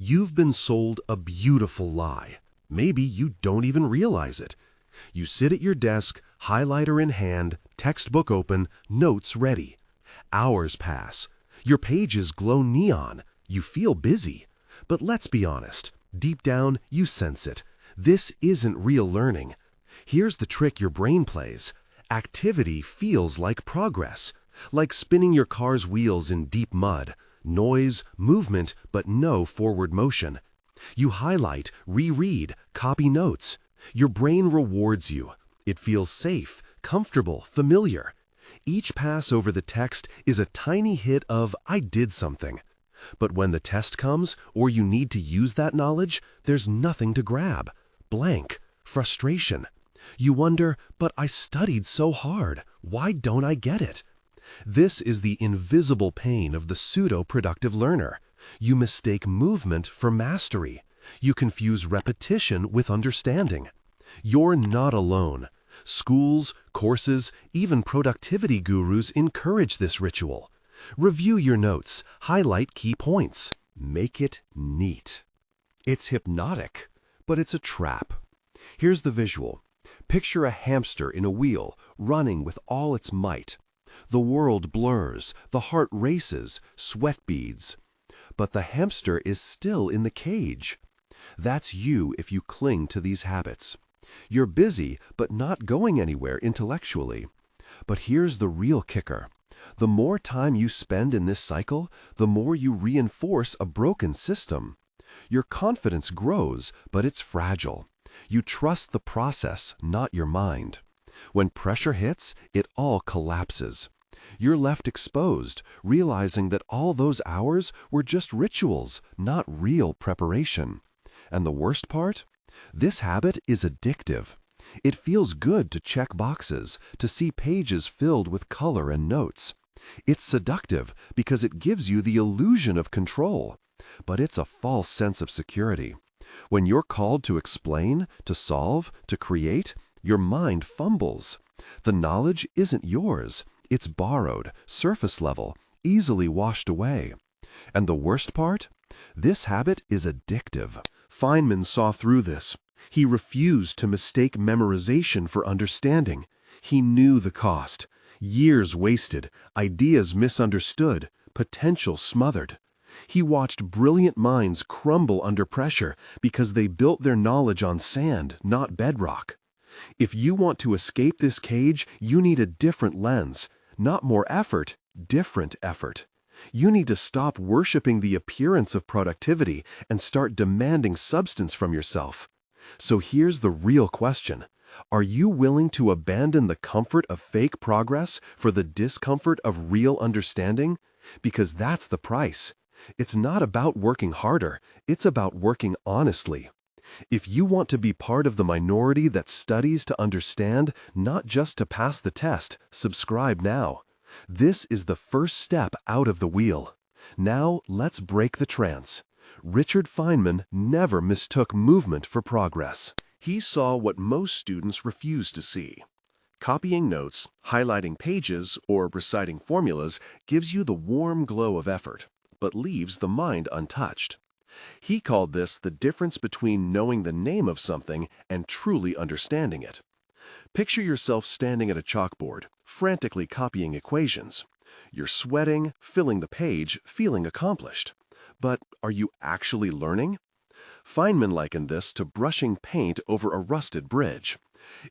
You've been sold a beautiful lie. Maybe you don't even realize it. You sit at your desk, highlighter in hand, textbook open, notes ready. Hours pass. Your pages glow neon. You feel busy. But let's be honest. Deep down, you sense it. This isn't real learning. Here's the trick your brain plays. Activity feels like progress. Like spinning your car's wheels in deep mud. Noise, movement, but no forward motion. You highlight, reread, copy notes. Your brain rewards you. It feels safe, comfortable, familiar. Each pass over the text is a tiny hit of "I did something." But when the test comes, or you need to use that knowledge, there's nothing to grab. Blank. Frustration. You wonder, but I studied so hard. Why don't I get it? This is the invisible pain of the pseudo-productive learner. You mistake movement for mastery. You confuse repetition with understanding. You're not alone. Schools, courses, even productivity gurus encourage this ritual. Review your notes, highlight key points, make it neat. It's hypnotic, but it's a trap. Here's the visual. Picture a hamster in a wheel, running with all its might. The world blurs, the heart races, sweat beads. But the hamster is still in the cage. That's you if you cling to these habits. You're busy, but not going anywhere intellectually. But here's the real kicker. The more time you spend in this cycle, the more you reinforce a broken system. Your confidence grows, but it's fragile. You trust the process, not your mind. When pressure hits, it all collapses. You're left exposed, realizing that all those hours were just rituals, not real preparation. And the worst part? This habit is addictive. It feels good to check boxes, to see pages filled with color and notes. It's seductive because it gives you the illusion of control. But it's a false sense of security. When you're called to explain, to solve, to create, your mind fumbles. The knowledge isn't yours. It's borrowed, surface level, easily washed away. And the worst part? This habit is addictive. Feynman saw through this. He refused to mistake memorization for understanding. He knew the cost. Years wasted, ideas misunderstood, potential smothered. He watched brilliant minds crumble under pressure because they built their knowledge on sand, not bedrock. If you want to escape this cage, you need a different lens. Not more effort, different effort. You need to stop worshiping the appearance of productivity and start demanding substance from yourself. So here's the real question. Are you willing to abandon the comfort of fake progress for the discomfort of real understanding? Because that's the price. It's not about working harder. It's about working honestly. If you want to be part of the minority that studies to understand, not just to pass the test, subscribe now. This is the first step out of the wheel. Now, let's break the trance. Richard Feynman never mistook movement for progress. He saw what most students refuse to see. Copying notes, highlighting pages, or reciting formulas gives you the warm glow of effort, but leaves the mind untouched. He called this the difference between knowing the name of something and truly understanding it. Picture yourself standing at a chalkboard, frantically copying equations. You're sweating, filling the page, feeling accomplished. But are you actually learning? Feynman likened this to brushing paint over a rusted bridge.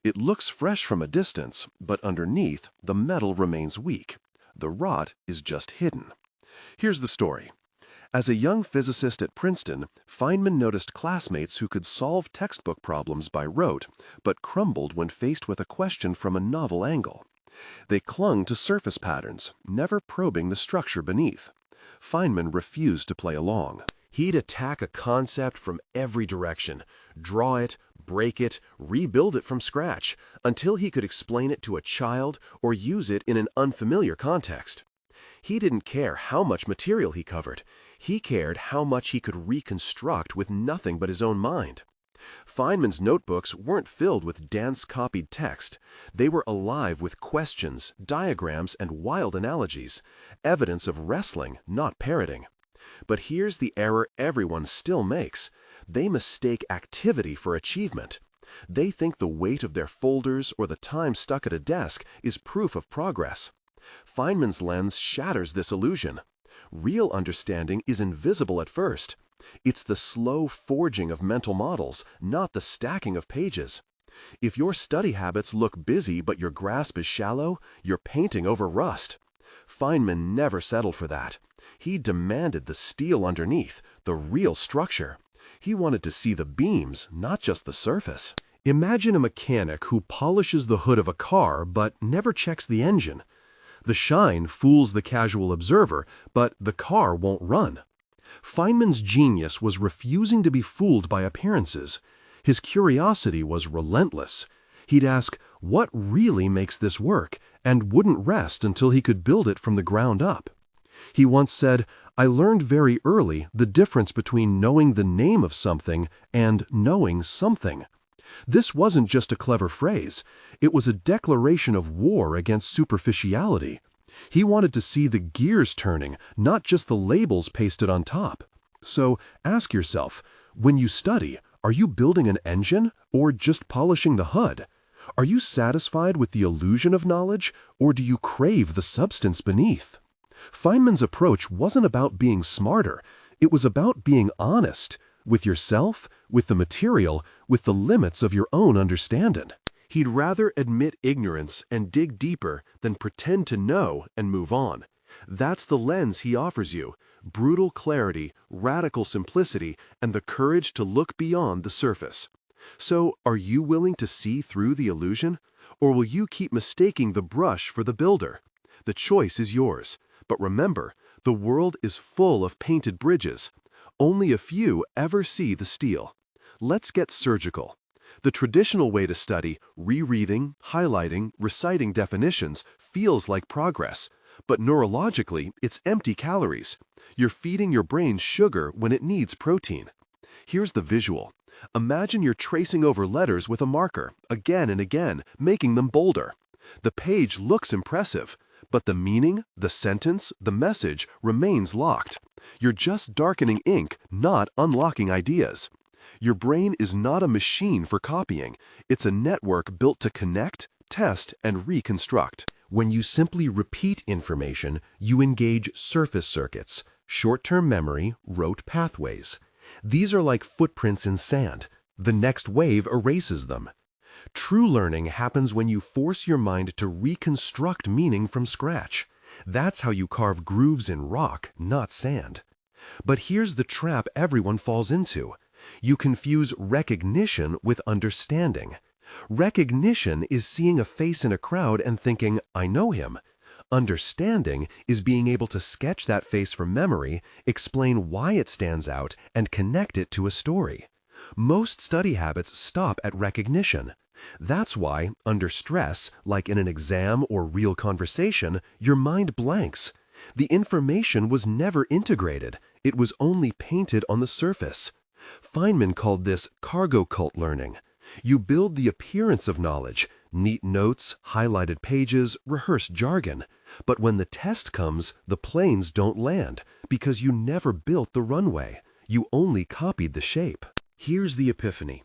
It looks fresh from a distance, but underneath, the metal remains weak. The rot is just hidden. Here's the story. As a young physicist at Princeton, Feynman noticed classmates who could solve textbook problems by rote, but crumbled when faced with a question from a novel angle. They clung to surface patterns, never probing the structure beneath. Feynman refused to play along. He'd attack a concept from every direction, draw it, break it, rebuild it from scratch, until he could explain it to a child or use it in an unfamiliar context. He didn't care how much material he covered. He cared how much he could reconstruct with nothing but his own mind. Feynman's notebooks weren't filled with dense-copied text. They were alive with questions, diagrams, and wild analogies, evidence of wrestling, not parroting. But here's the error everyone still makes. They mistake activity for achievement. They think the weight of their folders or the time stuck at a desk is proof of progress. Feynman's lens shatters this illusion. Real understanding is invisible at first. It's the slow forging of mental models, not the stacking of pages. If your study habits look busy but your grasp is shallow, you're painting over rust. Feynman never settled for that. He demanded the steel underneath, the real structure. He wanted to see the beams, not just the surface. Imagine a mechanic who polishes the hood of a car but never checks the engine. The shine fools the casual observer, but the car won't run. Feynman's genius was refusing to be fooled by appearances. His curiosity was relentless. He'd ask, what really makes this work, and wouldn't rest until he could build it from the ground up. He once said, I learned very early the difference between knowing the name of something and knowing something. This wasn't just a clever phrase. It was a declaration of war against superficiality. He wanted to see the gears turning, not just the labels pasted on top. So ask yourself, when you study, are you building an engine or just polishing the hood? Are you satisfied with the illusion of knowledge, or do you crave the substance beneath? Feynman's approach wasn't about being smarter. It was about being honest with yourself, with the material, with the limits of your own understanding. He'd rather admit ignorance and dig deeper than pretend to know and move on. That's the lens he offers you: brutal clarity, radical simplicity, and the courage to look beyond the surface. So, are you willing to see through the illusion? Or will you keep mistaking the brush for the builder? The choice is yours. But remember, the world is full of painted bridges. Only a few ever see the steel. Let's get surgical. The traditional way to study, rereading, highlighting, reciting definitions, feels like progress. But neurologically, it's empty calories. You're feeding your brain sugar when it needs protein. Here's the visual. Imagine you're tracing over letters with a marker, again and again, making them bolder. The page looks impressive, but the meaning, the sentence, the message remains locked. You're just darkening ink, not unlocking ideas. Your brain is not a machine for copying. It's a network built to connect, test, and reconstruct. When you simply repeat information, you engage surface circuits, short-term memory, rote pathways. These are like footprints in sand. The next wave erases them. True learning happens when you force your mind to reconstruct meaning from scratch. That's how you carve grooves in rock, not sand. But here's the trap everyone falls into. You confuse recognition with understanding. Recognition is seeing a face in a crowd and thinking, I know him. Understanding is being able to sketch that face from memory, explain why it stands out, and connect it to a story. Most study habits stop at recognition. That's why, under stress, like in an exam or real conversation, your mind blanks. The information was never integrated. It was only painted on the surface. Feynman called this cargo cult learning. You build the appearance of knowledge, neat notes, highlighted pages, rehearsed jargon. But when the test comes, the planes don't land because you never built the runway. You only copied the shape. Here's the epiphany.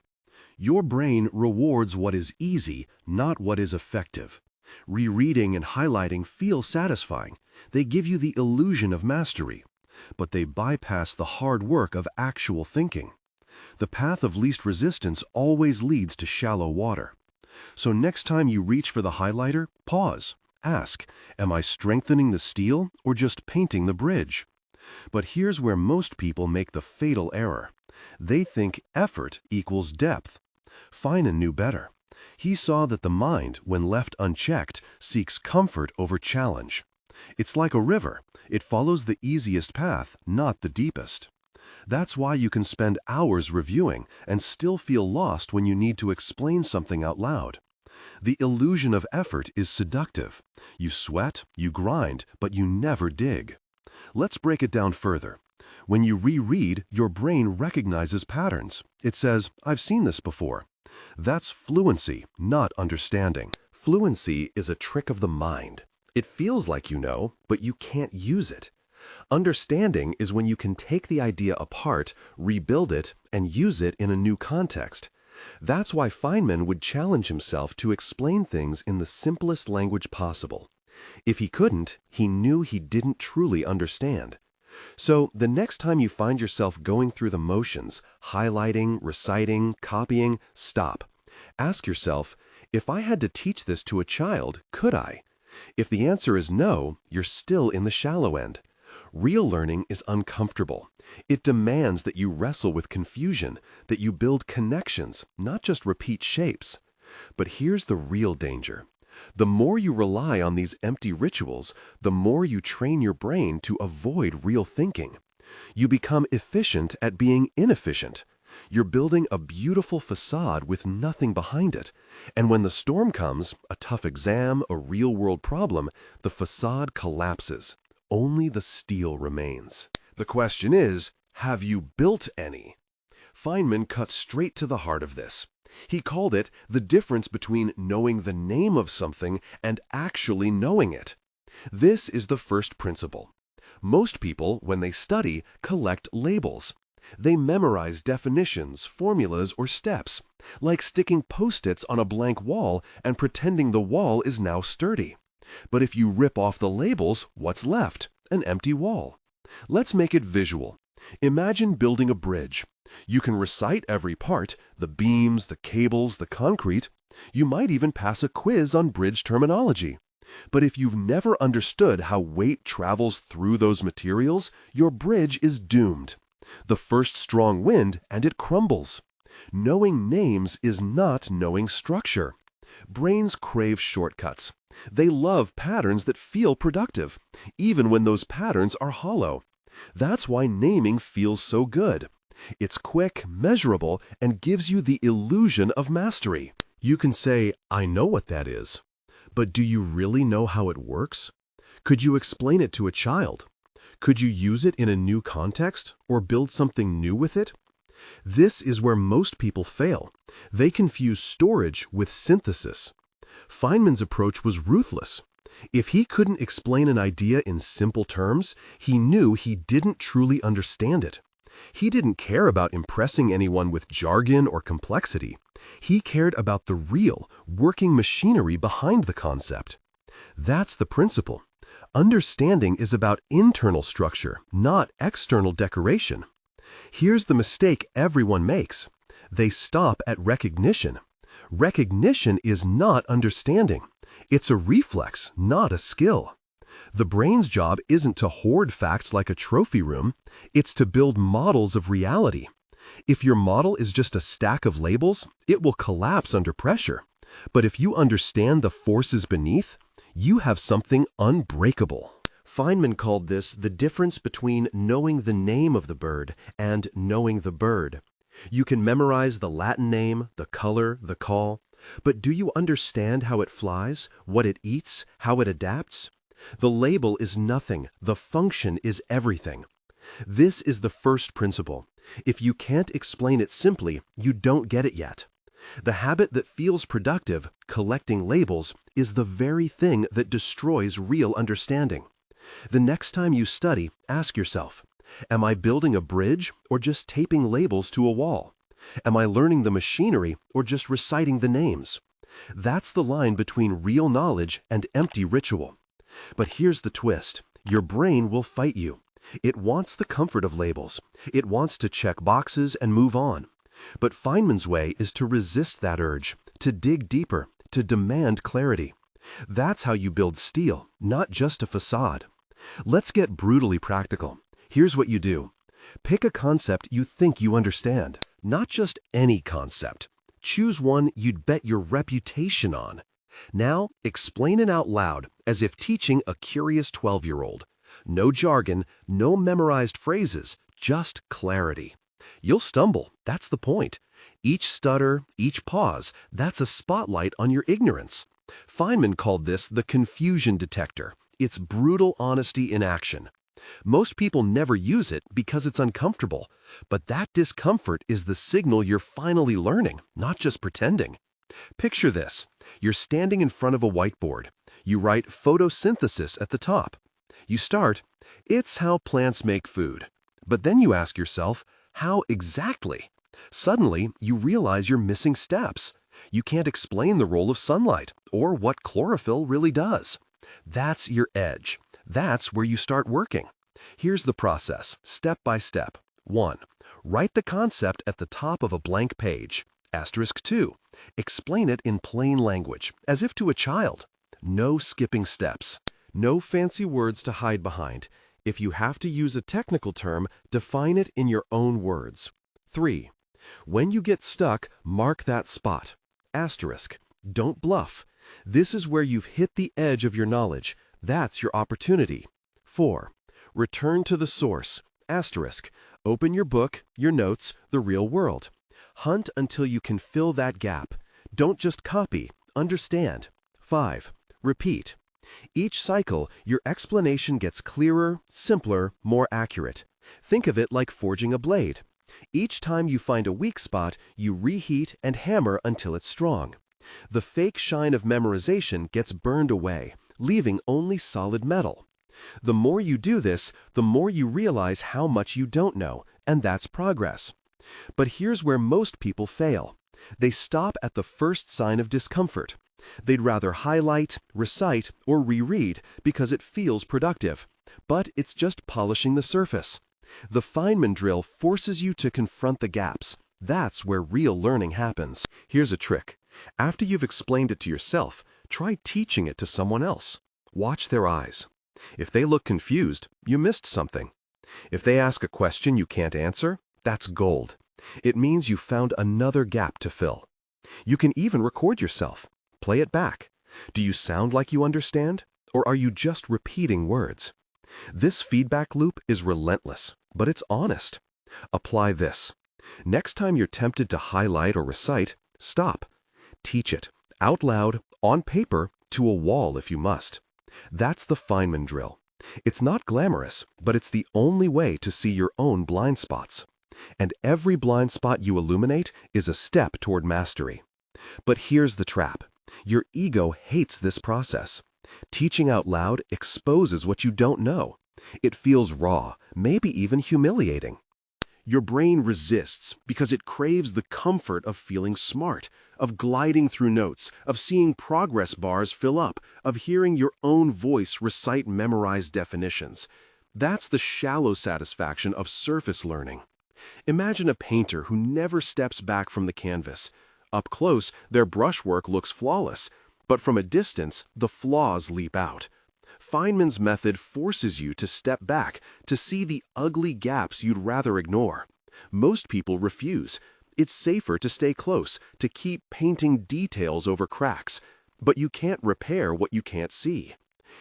Your brain rewards what is easy, not what is effective. Rereading and highlighting feel satisfying. They give you the illusion of mastery. But they bypass the hard work of actual thinking. The path of least resistance always leads to shallow water. So next time you reach for the highlighter, pause. Ask, am I strengthening the steel or just painting the bridge? But here's where most people make the fatal error. They think effort equals depth. Feynman knew better. He saw that the mind, when left unchecked, seeks comfort over challenge. It's like a river. It follows the easiest path, not the deepest. That's why you can spend hours reviewing and still feel lost when you need to explain something out loud. The illusion of effort is seductive. You sweat, you grind, but you never dig. Let's break it down further. When you reread, your brain recognizes patterns. It says, I've seen this before. That's fluency, not understanding. Fluency is a trick of the mind. It feels like you know, but you can't use it. Understanding is when you can take the idea apart, rebuild it, and use it in a new context. That's why Feynman would challenge himself to explain things in the simplest language possible. If he couldn't, he knew he didn't truly understand. So the next time you find yourself going through the motions, highlighting, reciting, copying, stop. Ask yourself, if I had to teach this to a child, could I? If the answer is no, you're still in the shallow end. Real learning is uncomfortable. It demands that you wrestle with confusion, that you build connections, not just repeat shapes. But here's the real danger. The more you rely on these empty rituals, the more you train your brain to avoid real thinking. You become efficient at being inefficient. You're building a beautiful facade with nothing behind it. And when the storm comes, a tough exam, a real-world problem, the facade collapses. Only the steel remains. The question is, have you built any? Feynman cut straight to the heart of this. He called it the difference between knowing the name of something and actually knowing it. This is the first principle. Most people, when they study, collect labels. They memorize definitions, formulas, or steps, like sticking post-its on a blank wall and pretending the wall is now sturdy. But if you rip off the labels, what's left? An empty wall. Let's make it visual. Imagine building a bridge. You can recite every part, the beams, the cables, the concrete. You might even pass a quiz on bridge terminology. But if you've never understood how weight travels through those materials, your bridge is doomed. The first strong wind, and it crumbles. Knowing names is not knowing structure. Brains crave shortcuts. They love patterns that feel productive, even when those patterns are hollow. That's why naming feels so good. It's quick, measurable, and gives you the illusion of mastery. You can say, I know what that is. But do you really know how it works? Could you explain it to a child? Could you use it in a new context or build something new with it? This is where most people fail. They confuse storage with synthesis. Feynman's approach was ruthless. If he couldn't explain an idea in simple terms, he knew he didn't truly understand it. He didn't care about impressing anyone with jargon or complexity. He cared about the real, working machinery behind the concept. That's the principle. Understanding is about internal structure, not external decoration. Here's the mistake everyone makes. They stop at recognition. Recognition is not understanding. It's a reflex, not a skill. The brain's job isn't to hoard facts like a trophy room. It's to build models of reality. If your model is just a stack of labels, it will collapse under pressure. But if you understand the forces beneath, you have something unbreakable. Feynman called this the difference between knowing the name of the bird and knowing the bird. You can memorize the Latin name, the color, the call, but do you understand how it flies, what it eats, how it adapts? The label is nothing, the function is everything. This is the first principle. If you can't explain it simply, you don't get it yet. The habit that feels productive, collecting labels, is the very thing that destroys real understanding. The next time you study, ask yourself, am I building a bridge or just taping labels to a wall? Am I learning the machinery or just reciting the names? That's the line between real knowledge and empty ritual. But here's the twist. Your brain will fight you. It wants the comfort of labels. It wants to check boxes and move on. But Feynman's way is to resist that urge, to dig deeper, to demand clarity. That's how you build steel, not just a facade. Let's get brutally practical. Here's what you do. Pick a concept you think you understand. Not just any concept. Choose one you'd bet your reputation on. Now, explain it out loud, as if teaching a curious 12-year-old. No jargon, no memorized phrases, just clarity. You'll stumble, that's the point. Each stutter, each pause, that's a spotlight on your ignorance. Feynman called this the confusion detector. It's brutal honesty in action. Most people never use it because it's uncomfortable, but that discomfort is the signal you're finally learning, not just pretending. Picture this. You're standing in front of a whiteboard. You write photosynthesis at the top. You start, It's how plants make food. But then you ask yourself, how exactly? Suddenly, you realize you're missing steps. You can't explain the role of sunlight or what chlorophyll really does. That's your edge. That's where you start working. Here's the process, step by step. 1. Write the concept at the top of a blank page. Asterisk 2. Explain it in plain language, as if to a child. No skipping steps. No fancy words to hide behind. If you have to use a technical term, define it in your own words. 3. When you get stuck, mark that spot. Asterisk. Don't bluff. This is where you've hit the edge of your knowledge. That's your opportunity. 4. Return to the source. Asterisk. Open your book, your notes, the real world. Hunt until you can fill that gap. Don't just copy, understand. 5. Repeat. Each cycle, your explanation gets clearer, simpler, more accurate. Think of it like forging a blade. Each time you find a weak spot, you reheat and hammer until it's strong. The fake shine of memorization gets burned away, leaving only solid metal. The more you do this, the more you realize how much you don't know, and that's progress. But here's where most people fail. They stop at the first sign of discomfort. They'd rather highlight, recite, or reread because it feels productive. But it's just polishing the surface. The Feynman drill forces you to confront the gaps. That's where real learning happens. Here's a trick. After you've explained it to yourself, try teaching it to someone else. Watch their eyes. If they look confused, you missed something. If they ask a question you can't answer, that's gold. It means you found another gap to fill. You can even record yourself. Play it back. Do you sound like you understand, or are you just repeating words? This feedback loop is relentless, but it's honest. Apply this. Next time you're tempted to highlight or recite, stop. Teach it, out loud, on paper, to a wall if you must. That's the Feynman drill. It's not glamorous, but it's the only way to see your own blind spots. And every blind spot you illuminate is a step toward mastery. But here's the trap. Your ego hates this process. Teaching out loud exposes what you don't know. It feels raw, maybe even humiliating. Your brain resists because it craves the comfort of feeling smart, of gliding through notes, of seeing progress bars fill up, of hearing your own voice recite memorized definitions. That's the shallow satisfaction of surface learning. Imagine a painter who never steps back from the canvas. Up close, their brushwork looks flawless, but from a distance, the flaws leap out. Feynman's method forces you to step back, to see the ugly gaps you'd rather ignore. Most people refuse. It's safer to stay close, to keep painting details over cracks. But you can't repair what you can't see.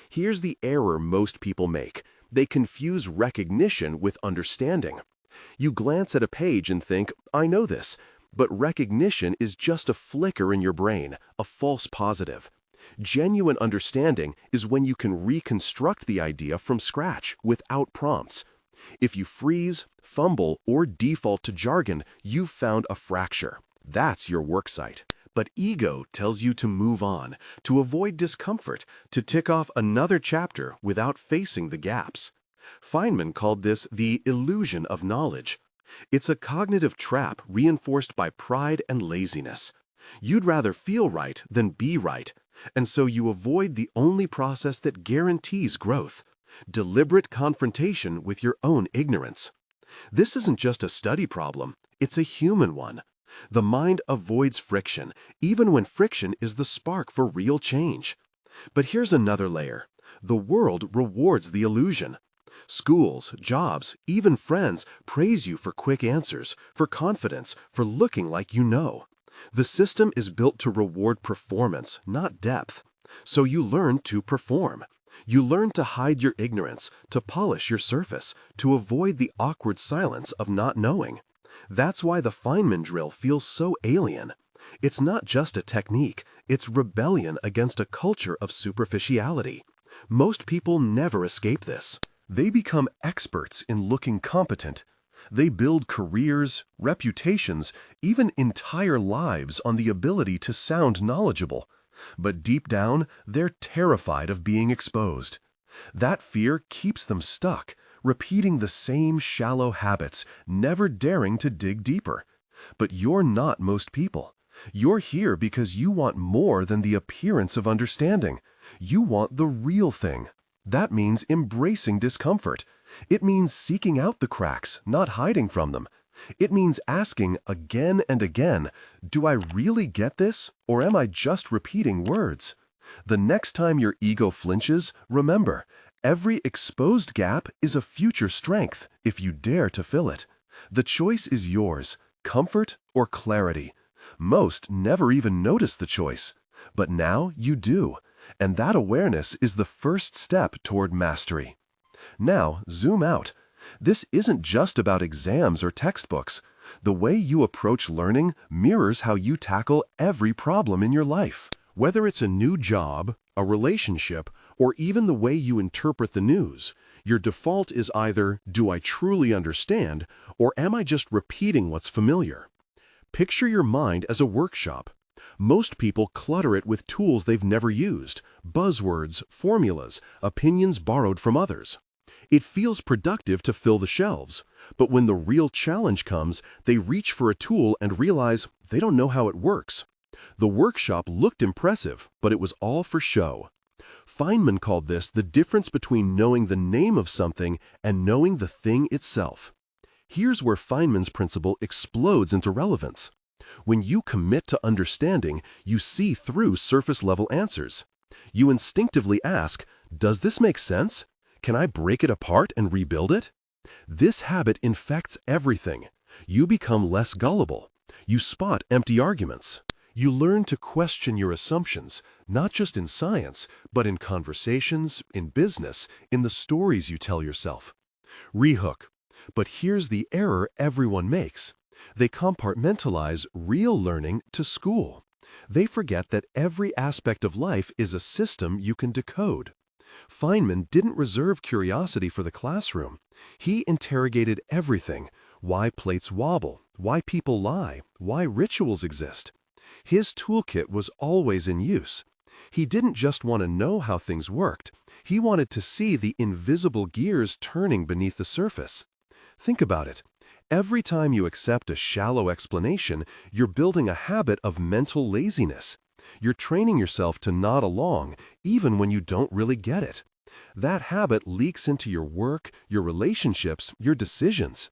Here's the error most people make. They confuse recognition with understanding. You glance at a page and think, I know this. But recognition is just a flicker in your brain, a false positive. Genuine understanding is when you can reconstruct the idea from scratch without prompts. If you freeze, fumble, or default to jargon, you've found a fracture. That's your worksite. But ego tells you to move on, to avoid discomfort, to tick off another chapter without facing the gaps. Feynman called this the illusion of knowledge. It's a cognitive trap reinforced by pride and laziness. You'd rather feel right than be right, and so you avoid the only process that guarantees growth: deliberate confrontation with your own ignorance. This isn't just a study problem, it's a human one. The mind avoids friction, even when friction is the spark for real change. But here's another layer. The world rewards the illusion. Schools, jobs, even friends praise you for quick answers, for confidence, for looking like you know. The system is built to reward performance, not depth. So you learn to perform. You learn to hide your ignorance, to polish your surface, to avoid the awkward silence of not knowing. That's why the Feynman drill feels so alien. It's not just a technique, it's rebellion against a culture of superficiality. Most people never escape this. They become experts in looking competent. They build careers, reputations, even entire lives on the ability to sound knowledgeable. But deep down, they're terrified of being exposed. That fear keeps them stuck, repeating the same shallow habits, never daring to dig deeper. But you're not most people. You're here because you want more than the appearance of understanding. You want the real thing. That means embracing discomfort. It means seeking out the cracks, not hiding from them. It means asking again and again, do I really get this, or am I just repeating words? The next time your ego flinches, remember, every exposed gap is a future strength if you dare to fill it. The choice is yours, comfort or clarity. Most never even notice the choice, but now you do, and that awareness is the first step toward mastery. Now, zoom out. This isn't just about exams or textbooks. The way you approach learning mirrors how you tackle every problem in your life. Whether it's a new job, a relationship, or even the way you interpret the news, your default is either, do I truly understand, or am I just repeating what's familiar? Picture your mind as a workshop. Most people clutter it with tools they've never used, buzzwords, formulas, opinions borrowed from others. It feels productive to fill the shelves, but when the real challenge comes, they reach for a tool and realize they don't know how it works. The workshop looked impressive, but it was all for show. Feynman called this the difference between knowing the name of something and knowing the thing itself. Here's where Feynman's principle explodes into relevance. When you commit to understanding, you see through surface-level answers. You instinctively ask, does this make sense? Can I break it apart and rebuild it? This habit infects everything. You become less gullible. You spot empty arguments. You learn to question your assumptions, not just in science, but in conversations, in business, in the stories you tell yourself. Rehook. But here's the error everyone makes. They compartmentalize real learning to school. They forget that every aspect of life is a system you can decode. Feynman didn't reserve curiosity for the classroom. He interrogated everything: why plates wobble, why people lie, why rituals exist. His toolkit was always in use. He didn't just want to know how things worked. He wanted to see the invisible gears turning beneath the surface. Think about it. Every time you accept a shallow explanation, you're building a habit of mental laziness. You're training yourself to nod along, even when you don't really get it. That habit leaks into your work, your relationships, your decisions.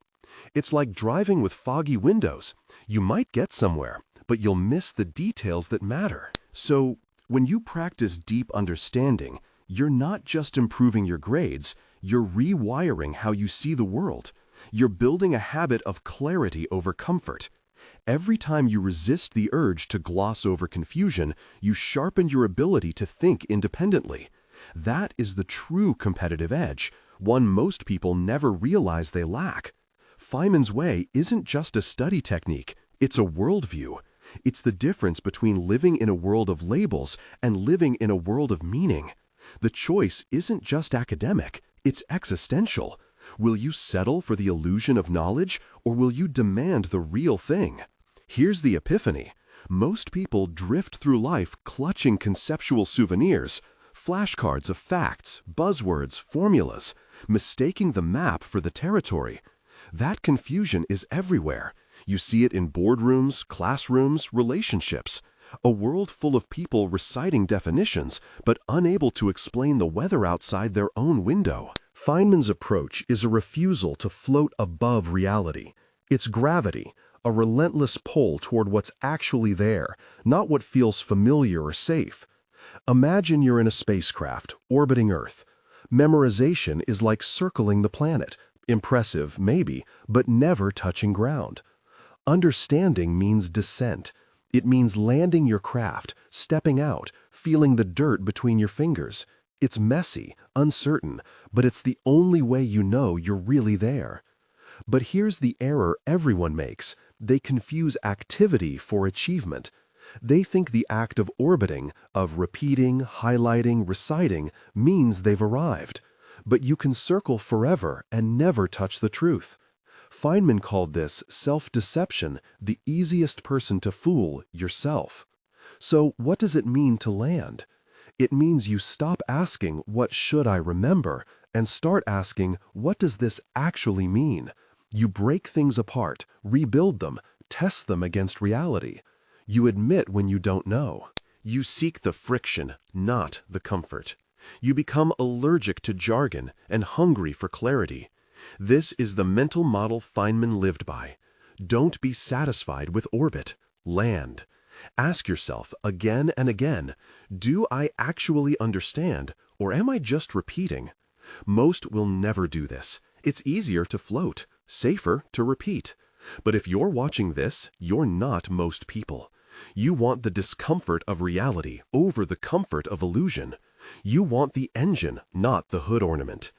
It's like driving with foggy windows. You might get somewhere, but you'll miss the details that matter. So, when you practice deep understanding, you're not just improving your grades, you're rewiring how you see the world. You're building a habit of clarity over comfort. Every time you resist the urge to gloss over confusion, you sharpen your ability to think independently. That is the true competitive edge, one most people never realize they lack. Feynman's way isn't just a study technique, it's a worldview. It's the difference between living in a world of labels and living in a world of meaning. The choice isn't just academic, it's existential. Will you settle for the illusion of knowledge, or will you demand the real thing? Here's the epiphany. Most people drift through life clutching conceptual souvenirs, flashcards of facts, buzzwords, formulas, mistaking the map for the territory. That confusion is everywhere. You see it in boardrooms, classrooms, relationships. A world full of people reciting definitions, but unable to explain the weather outside their own window. Feynman's approach is a refusal to float above reality. It's gravity, a relentless pull toward what's actually there, not what feels familiar or safe. Imagine you're in a spacecraft, orbiting Earth. Memorization is like circling the planet. Impressive, maybe, but never touching ground. Understanding means descent. It means landing your craft, stepping out, feeling the dirt between your fingers. It's messy, uncertain, but it's the only way you know you're really there. But here's the error everyone makes. They confuse activity for achievement. They think the act of orbiting, of repeating, highlighting, reciting, means they've arrived. But you can circle forever and never touch the truth. Feynman called this self-deception, the easiest person to fool, yourself. So what does it mean to land? It means you stop asking, "What should I remember?" and start asking, "What does this actually mean?" You break things apart, rebuild them, test them against reality. You admit when you don't know. You seek the friction, not the comfort. You become allergic to jargon and hungry for clarity. This is the mental model Feynman lived by. Don't be satisfied with orbit. Land. Ask yourself again and again, do I actually understand, or am I just repeating? Most will never do this. It's easier to float, safer to repeat. But if you're watching this, you're not most people. You want the discomfort of reality over the comfort of illusion. You want the engine, not the hood ornament.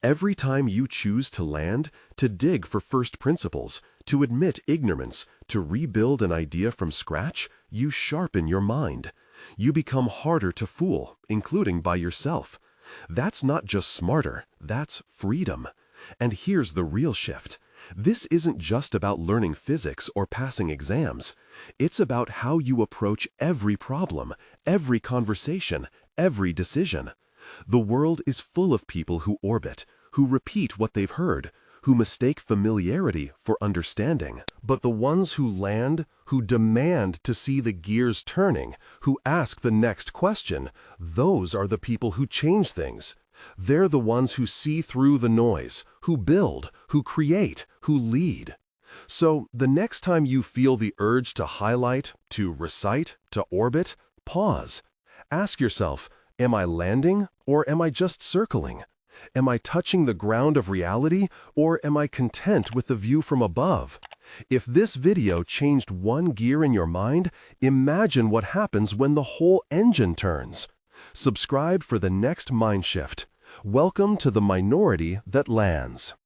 Every time you choose to land, to dig for first principles, to admit ignorance, to rebuild an idea from scratch, you sharpen your mind. You become harder to fool, including by yourself. That's not just smarter, that's freedom. And here's the real shift. This isn't just about learning physics or passing exams. It's about how you approach every problem, every conversation, every decision. The world is full of people who orbit, who repeat what they've heard, who mistake familiarity for understanding. But the ones who land, who demand to see the gears turning, who ask the next question, those are the people who change things. They're the ones who see through the noise, who build, who create, who lead. So the next time you feel the urge to highlight, to recite, to orbit, pause. Ask yourself, am I landing or am I just circling? Am I touching the ground of reality or am I content with the view from above? If this video changed one gear in your mind, imagine what happens when the whole engine turns. Subscribe for the next mind shift. Welcome to the minority that lands.